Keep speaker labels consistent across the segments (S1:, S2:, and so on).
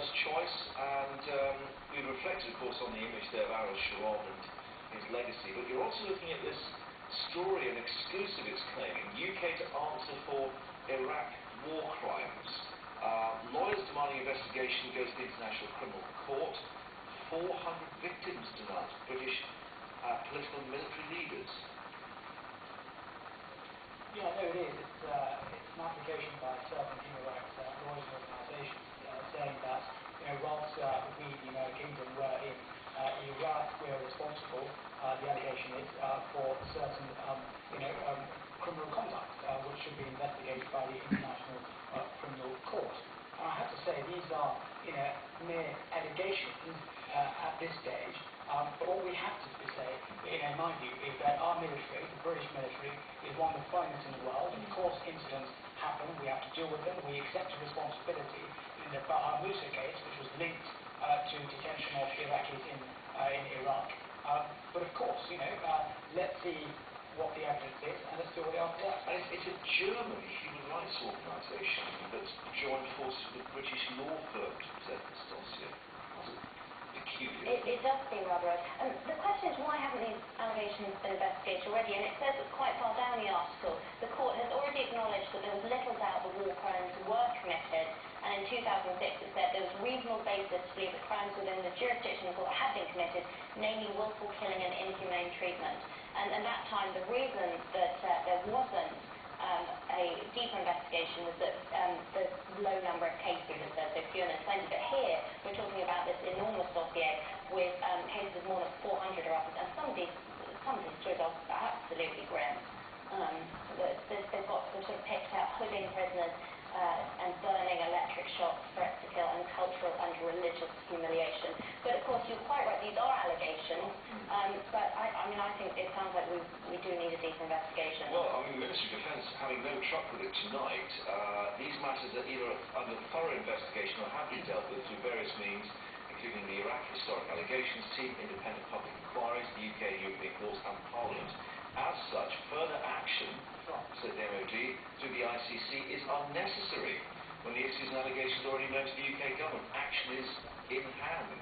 S1: first choice, and we reflected, of course, on the image there of Ariel Sharon and his legacy. But you're also looking at this story, an exclusive, it's claiming, UK to answer for Iraq war crimes. Lawyers demanding investigation goes to the International Criminal Court. 400 victims denounced British political and military leaders.
S2: Yeah, no, it is. It's an application by certain human rights lawyers and organisations saying that, whilst we, the United Kingdom, were in Iraq, we are responsible, the allegation is, for certain, criminal conduct, which should be investigated by the International Criminal Court. And I have to say, these are, mere allegations at this stage. But what we have to say, in my view, is that our military, the British military, is one of the finest in the world. And of course, incidents happen. We have to deal with them. We accept a responsibility in the Baha Musa case, which was linked to detention of Iraqis in Iraq. But of course, let's see what the evidence is, and let's do what after that.
S1: And it's a German human rights organisation that's joined forces with British law firm to present this dossier. That's peculiar.
S3: It does seem rather odd. The question is, why haven't these allegations been investigated already? And it says that quite far down the article, the court has already acknowledged that there was little doubt that war crimes were committed, and in 2006 it said there was reasonable basis to believe that crimes within the jurisdiction of the court had been committed, namely willful killing and inhumane treatment. And at that time, the reason that there wasn't a deeper investigation was that the low number of cases, it says, so fewer than 20. But here, we're talking about this enormous dossier with cases of more than 400 arrests, and some of these stories are absolutely grim. They've got sort of picked out hooding prisoners and burning, electric shocks, threats to kill, and cultural and religious humiliation. But of course, you're quite right, these are allegations, but I think it sounds like we do need a deeper investigation.
S1: Well, the Ministry of Defence having no truck with it tonight. These matters are either under thorough investigation or have been dealt with through various means, including the Iraq Historic Allegations Team, independent public inquiries, the UK and European courts and Parliament. As such, further action, said the MOD, through the ICC is unnecessary when the issues and allegations are already known to the UK government. Action is in hand.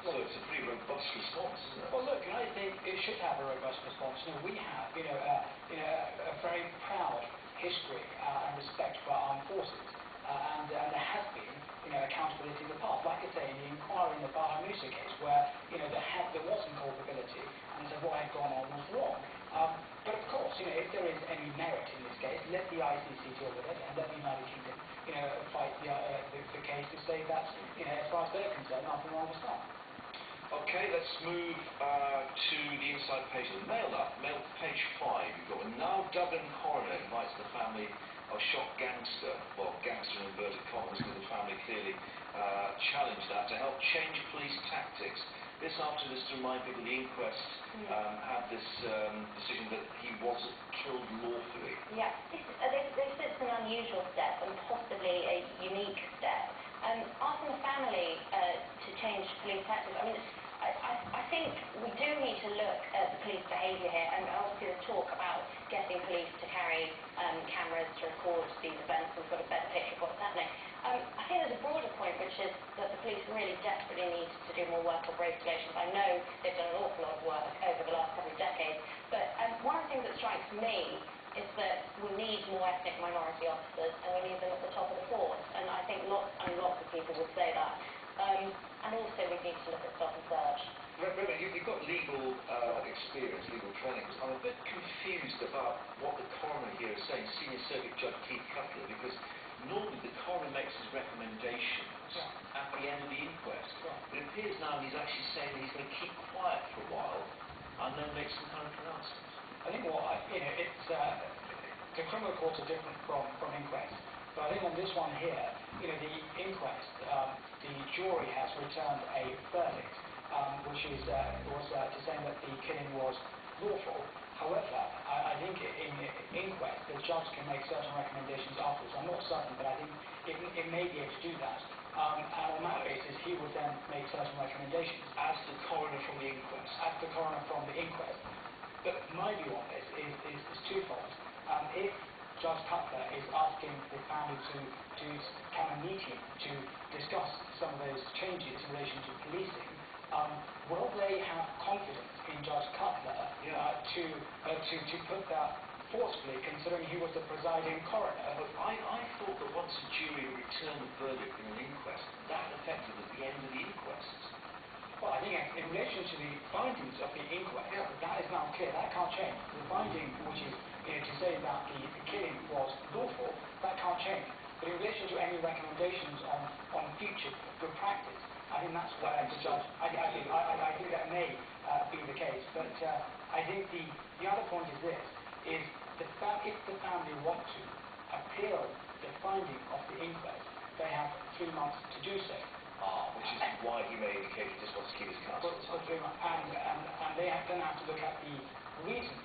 S1: So it's a pretty robust response, isn't it?
S2: Well, look, I think it should have a robust response. We have, a very proud history and respect for our armed forces, and there has been, accountability in the past. Like I say, in the inquiry in the Baha Musa case, where there was some culpability, and said what had gone on was wrong. But of course, if there is any merit in this case, let the ICC deal with it, and let the United Kingdom, fight the case to say that, as far as they're concerned, nothing wrong was done.
S1: Okay, let's move to the inside page of the Mail now. Mail page 5. You've got a now Dublin coroner invites the family of shot gangster. Well, gangster in inverted commas, because the family clearly challenged that to help change police tactics. This after this, to remind people, the inquest had this decision that he wasn't killed lawfully.
S3: Yeah, they said it's an unusual step and possibly a unique step. Asking the family to change police tactics, I think we do need to look at the police behaviour here, and obviously there's talk about getting police to carry cameras to record these events and sort of better picture of what's happening. I think there's a broader point, which is that the police really desperately need to do more work on race relations. I know they've done an awful lot of work over the last couple of decades, but one of the things that strikes me is that we need more ethnic minority officers, and we need them at the top of the force. And I think lots of people would say that. And also we need to look at stop and search.
S1: Rehman, you've got legal experience, legal training. I'm a bit confused about what the coroner here is saying, Senior Circuit Judge Keith Cutler, because normally the coroner makes his recommendations at the end of the inquest. It appears now he's actually saying that he's going to keep quiet for a while and then make some kind of pronouncement.
S2: I think it's the criminal courts are different from inquests. But I think on this one here, the inquest, the jury has returned a verdict, which was to say that the killing was lawful. However, I think in inquest, the judge can make certain recommendations afterwards. I'm not certain, but I think it may be able to do that. And on that basis, he would then make certain recommendations.
S1: As the coroner from the inquest?
S2: As the coroner from the inquest. But my view on this is twofold. If Judge Cutler is asking the family to come and meet him to discuss some of those changes in relation to policing, will they have confidence in Judge Cutler to put that forcefully, considering he was the presiding coroner?
S1: But I thought that once a jury returned a verdict in an inquest, that affected at the end of the inquest.
S2: Well, I think in relation to the findings of the inquest, that is now clear. That can't change. The finding, which is to say that the killing was lawful, that can't change. But in relation to any recommendations on future good practice, I think that's where the judge. I think that may be the case. But I think the other point is this: is the fact if the family want to appeal the finding of the inquest, they have 3 months to do so.
S1: Which is why he may indicate he just wants to keep his counsel.
S2: For 3 months, and they then have to look at the reason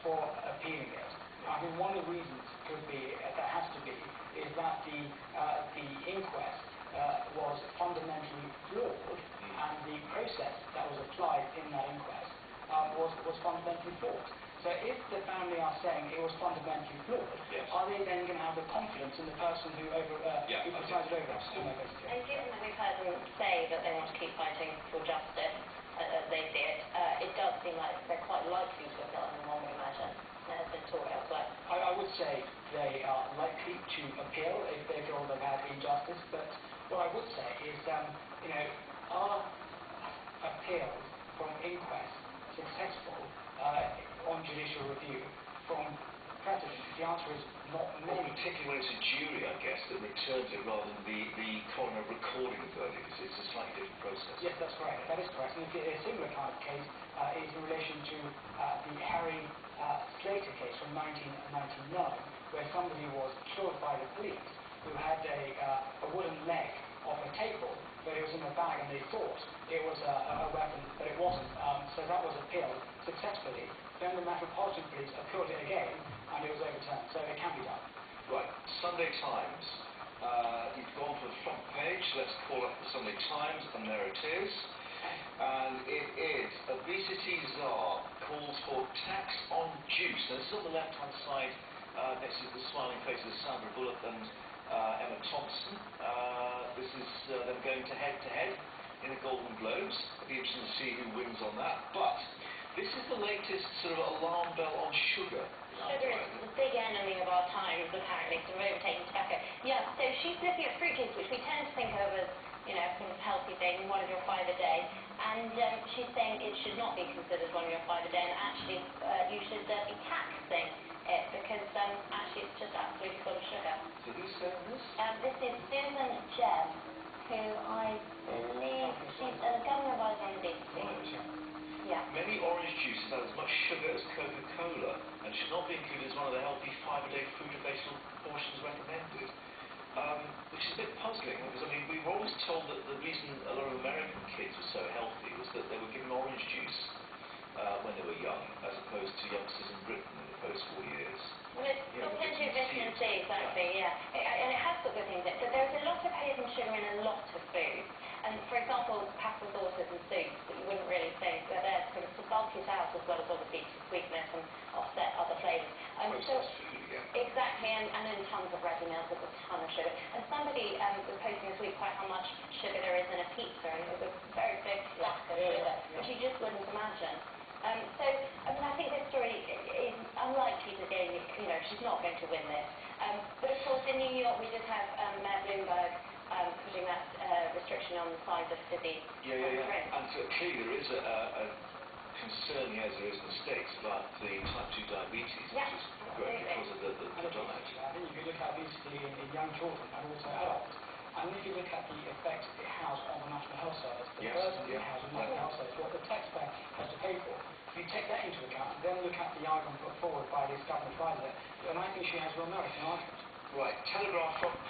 S2: for appealing it. I think one of the reasons could be that has to be is that the inquest was fundamentally flawed, and the process that was applied in that inquest was fundamentally flawed. So if the family are saying it was fundamentally flawed, are they then going to have the confidence in the person who presided over it?
S3: And given that we've heard them say that they want to keep fighting for justice, as they see it, it does seem like they're quite likely to appeal, and one would imagine there has been talk elsewhere.
S2: I would say they are likely to appeal if they feel they've had injustice, but what I would say is, are appeals from inquests successful on judicial review from precedent? The answer is not many.
S1: Well, particularly when it's a jury, I guess, that returns it rather than the coroner recording the verdict. It's a slightly different process.
S2: Yes, that's correct. That is correct. And a similar kind of case is in relation to the Harry Slater case from 1999, where somebody was killed by the police who had a wooden leg of a table, but it was in a bag, and they thought it was a weapon, but it wasn't. So that was appealed successfully. Then the Metropolitan Police appealed it again, and it was overturned. So it can be done.
S1: Right. Sunday Times. You've gone for the front page. Let's call up the Sunday Times, and there it is. And it is Obesity Czar calls for tax on juice. Now, this is on the left-hand side, next to the smiling faces of Sandra Bullock and Emma Thompson. This is them going head-to-head in the Golden Globes. It'll be interesting to see who wins on that. But this is the latest sort of alarm bell on sugar.
S3: Sugar is the big enemy of our times, apparently, sort of overtaking tobacco. Yeah, so she's looking at fruit juice, which we tend to think of as, sort of healthy thing, 1 of your 5 a day. And she's saying it should not be considered 1 of your 5 a day, and actually you should be taxing it, because actually it's just absolutely full of sugar.
S1: So who's saying this?
S3: This is Susan Jebb, who I believe she's a government advisor on obesity.
S1: Right.
S3: Yeah.
S1: Many orange juices have as much sugar as Coca-Cola and should not be included as one of the healthy 5-a-day fruit or vegetable portions recommended. Which is a bit puzzling, because, we were always told that the reason a lot of American kids were so healthy was that they were given orange juice when they were young, as opposed to youngsters in Britain in the post-war years.
S3: Well, it's got plenty of vitamin C, exactly, yeah. And it has got good things in it. But there's a lot of hazy sugar in a lot of food. And, for example, pasta sauces and soups that you wouldn't really think, they're there sort of to bulk it out, as well as obviously to sweetness and offset other flavours.
S1: Processed food again.
S3: Exactly, and in tons of ready meals with a ton of sugar. And somebody was posting this week quite how much sugar there is in a pizza, and it was a very big stack of sugar, which you just wouldn't imagine. I think this story is unlikely to gain, she's not going to win this. But of course, in New York, we just have Mayor Bloomberg putting that restriction on the size of fizzy drinks.
S1: And clearly there is a concern, as there is in the States, about the type 2 diabetes, which is great because of the diet.
S2: I think you could look at obesity in young children and also adults. And if you look at the effect it has on the National Health Service, the burden it has on the National Health Service, what the taxpayer has to pay for, if you take that into account and then look at the argument put forward by this government advisor, then I think she has real merit in argument.
S1: Right, Telegraph front page.